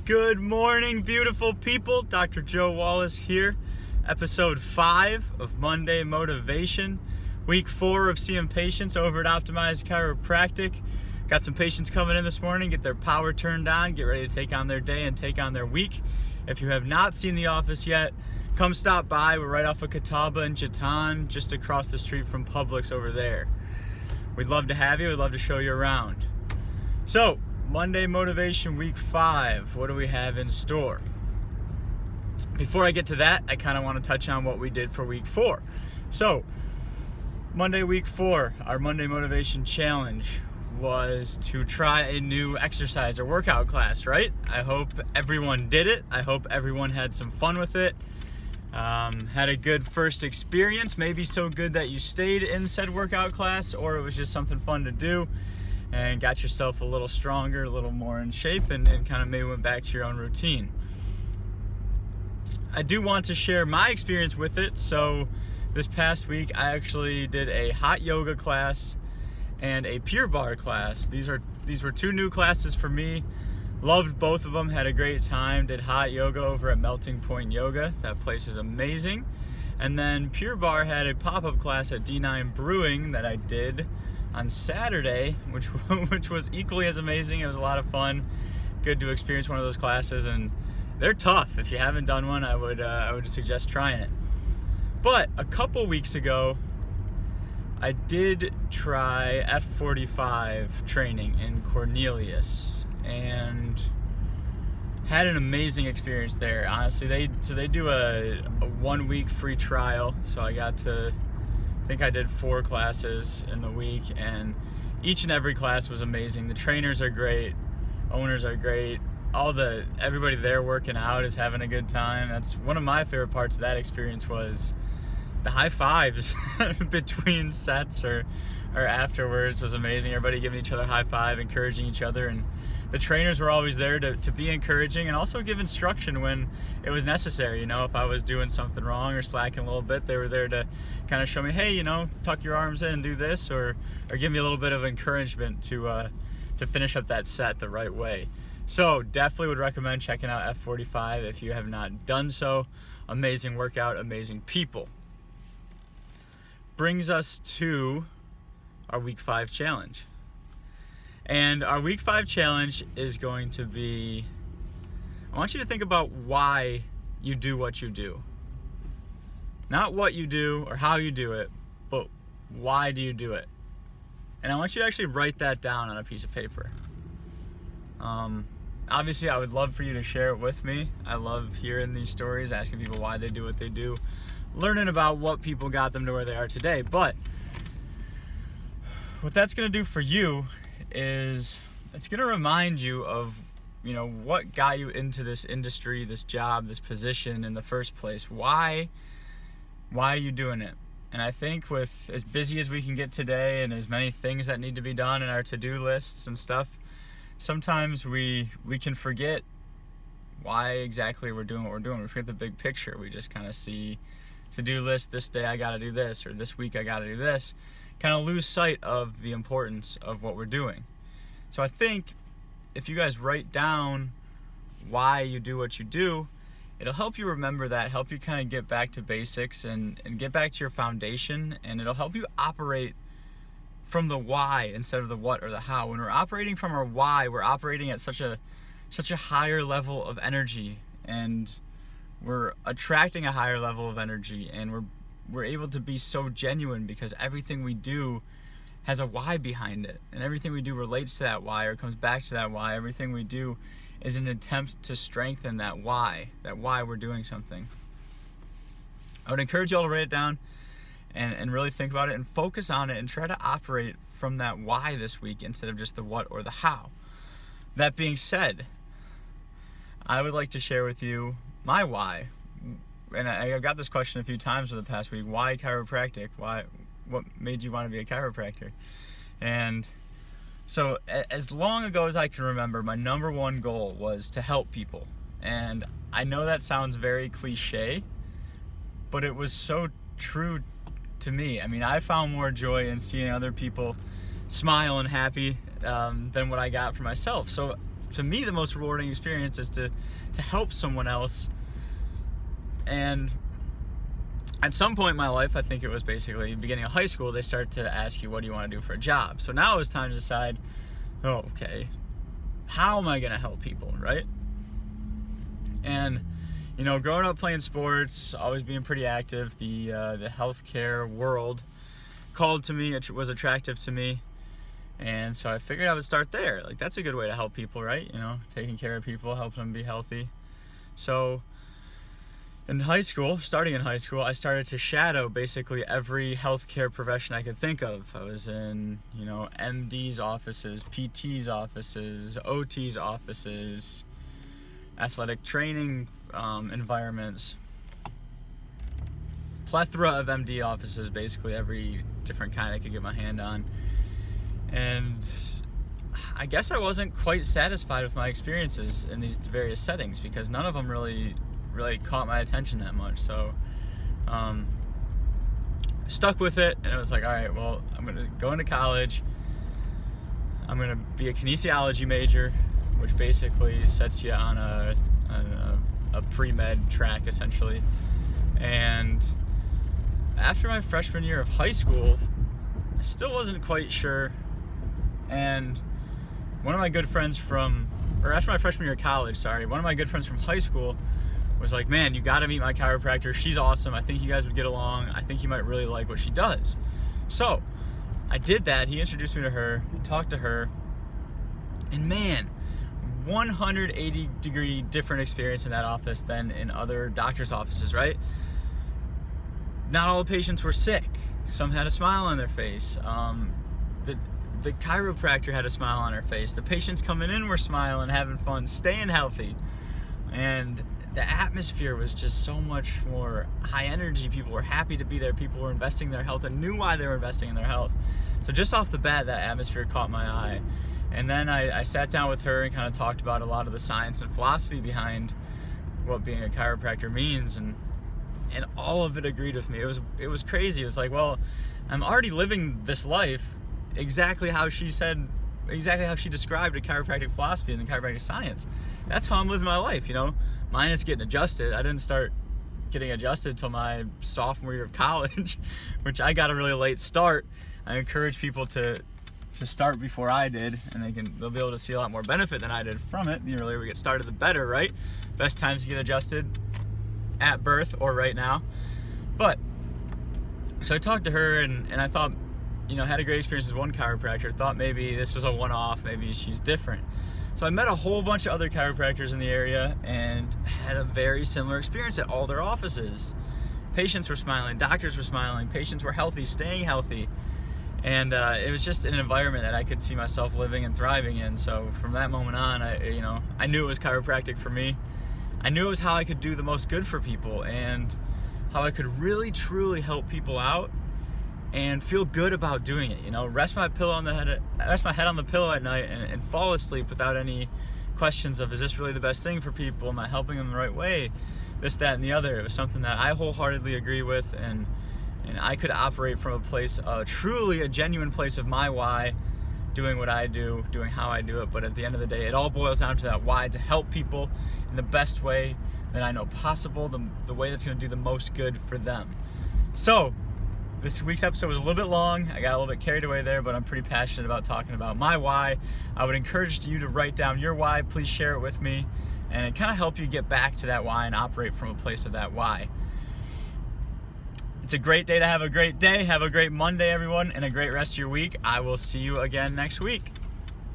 Good morning, beautiful people. Dr. Joe Wallace here. Episode 5 of Monday Motivation. Week 4 of seeing patients over at Optimized Chiropractic. Got some patients coming in this morning, get their power turned on, get ready to take on their day and take on their week. If you have not seen the office yet, come stop by. We're right off of Catawba and Chaton, just across the street from Publix over there. We'd love to have you. We'd love to show you around. So, Monday Motivation Week 5. What do we have in store? Before I get to that, I kind of want to touch on what we did for Week 4. So, Monday Week 4, our Monday Motivation Challenge was to try a new exercise or workout class, right? I hope everyone did it. I hope everyone had some fun with it. Had a good first experience, maybe so good that you stayed in said workout class, or it was just something fun to do and got yourself a little stronger, a little more in shape, and kind of maybe went back to your own routine. I do want to share my experience with it. So this past week, I actually did a hot yoga class and a Pure Barre class. These were two new classes for me. Loved both of them, had a great time. Did hot yoga over at Melting Point Yoga. That place is amazing. And then Pure Barre had a pop-up class at D9 Brewing that I did on Saturday, which was equally as amazing. It was a lot of fun. Good to experience one of those classes, and they're tough. If you haven't done one, I would suggest trying it. But a couple weeks ago, I did try F45 training in Cornelius and had an amazing experience there. Honestly, they do a 1 week free trial, so I think I did 4 classes in the week, and each and every class was amazing. The trainers are great, owners are great, everybody there working out is having a good time. That's one of my favorite parts of that experience, was the high fives between sets or afterwards was amazing. Everybody giving each other a high five, encouraging each other, and the trainers were always there to be encouraging and also give instruction when it was necessary. You know, if I was doing something wrong or slacking a little bit, they were there to kind of show me, hey, tuck your arms in and do this, or give me a little bit of encouragement to finish up that set the right way. So definitely would recommend checking out F45 if you have not done so. Amazing workout, amazing people. Brings us to our Week 5 challenge. And our Week 5 challenge is going to be, I want you to think about why you do what you do. Not what you do or how you do it, but why do you do it? And I want you to actually write that down on a piece of paper. Obviously, I would love for you to share it with me. I love hearing these stories, asking people why they do what they do, learning about what people got them to where they are today. But what that's going to do for you is it's going to remind you of, what got you into this industry, this job, this position in the first place. Why are you doing it? And I think with as busy as we can get today and as many things that need to be done in our to-do lists and stuff, sometimes we can forget why exactly we're doing what we're doing. We forget the big picture. We just kind of see to-do list, this day I got to do this, or this week I got to do this. Kind of lose sight of the importance of what we're doing. So I think if you guys write down why you do what you do, it'll help you remember that, help you kind of get back to basics and get back to your foundation, and it'll help you operate from the why instead of the what or the how. When we're operating from our why, we're operating at such a higher level of energy, and we're attracting a higher level of energy, and we're able to be so genuine because everything we do has a why behind it, and everything we do relates to that why or comes back to that why. Everything we do is an attempt to strengthen that why we're doing something. I would encourage you all to write it down and really think about it and focus on it and try to operate from that why this week instead of just the what or the how. That being said, I would like to share with you my why. And I got this question a few times over the past week. Why chiropractic? What made you want to be a chiropractor? And so as long ago as I can remember, my number one goal was to help people. And I know that sounds very cliche, but it was so true to me. I mean, I found more joy in seeing other people smile and happy than what I got for myself. So to me, the most rewarding experience is to help someone else. And at some point in my life, I think it was basically the beginning of high school, they start to ask you, what do you want to do for a job? So now it's time to decide, oh, okay, how am I going to help people, right? And, you know, growing up playing sports, always being pretty active, the healthcare world called to me, it was attractive to me. And so I figured I would start there. Like, that's a good way to help people, right? You know, taking care of people, helping them be healthy. So in high school, starting in high school, I started to shadow basically every healthcare profession I could think of. I was in, you know, MD's offices, PT's offices, OT's offices, athletic training environments, plethora of MD offices, basically every different kind I could get my hand on. And I guess I wasn't quite satisfied with my experiences in these various settings because none of them really caught my attention that much. So stuck with it, and it was like, all right, well, I'm going to go into college. I'm going to be a kinesiology major, which basically sets you on a pre-med track, essentially. And after my freshman year of high school, I still wasn't quite sure. And one of my good friends after my freshman year of college, one of my good friends from high school was like, man, you got to meet my chiropractor. She's awesome. I think you guys would get along. I think you might really like what she does. So I did that. He introduced me to her, talked to her, and man, 180-degree different experience in that office than in other doctors' offices, right? Not all the patients were sick. Some had a smile on their face. The chiropractor had a smile on her face. The patients coming in were smiling, having fun, staying healthy. And the atmosphere was just so much more high energy. People were happy to be there. People were investing in their health and knew why they were investing in their health. So just off the bat, that atmosphere caught my eye. And then I sat down with her and kind of talked about a lot of the science and philosophy behind what being a chiropractor means, and all of it agreed with me. It was crazy. It was like, well, I'm already living this life exactly how she described a chiropractic philosophy and the chiropractic science. That's how I'm living my life, you know. Mine is getting adjusted. I didn't start getting adjusted till my sophomore year of college, which I got a really late start. I encourage people to start before I did, and they'll be able to see a lot more benefit than I did from it. The earlier we get started, the better, right? Best times to get adjusted at birth or right now. But so I talked to her, and I thought, you know, had a great experience with one chiropractor, thought maybe this was a one-off, maybe she's different. So I met a whole bunch of other chiropractors in the area and had a very similar experience at all their offices. Patients were smiling, doctors were smiling, patients were healthy, staying healthy. And it was just an environment that I could see myself living and thriving in. So from that moment on, I knew it was chiropractic for me. I knew it was how I could do the most good for people and how I could really truly help people out and feel good about doing it. You know, rest my head on the pillow at night and fall asleep without any questions of, is this really the best thing for people? Am I helping them the right way? This, that, and the other. It was something that I wholeheartedly agree with, and I could operate from a place, truly a genuine place of my why, doing what I do, doing how I do it. But at the end of the day, it all boils down to that why, to help people in the best way that I know possible, the way that's going to do the most good for them. So this week's episode was a little bit long. I got a little bit carried away there, but I'm pretty passionate about talking about my why. I would encourage you to write down your why. Please share it with me, and it kind of help you get back to that why and operate from a place of that why. It's a great day to have a great day. Have a great Monday, everyone, and a great rest of your week. I will see you again next week.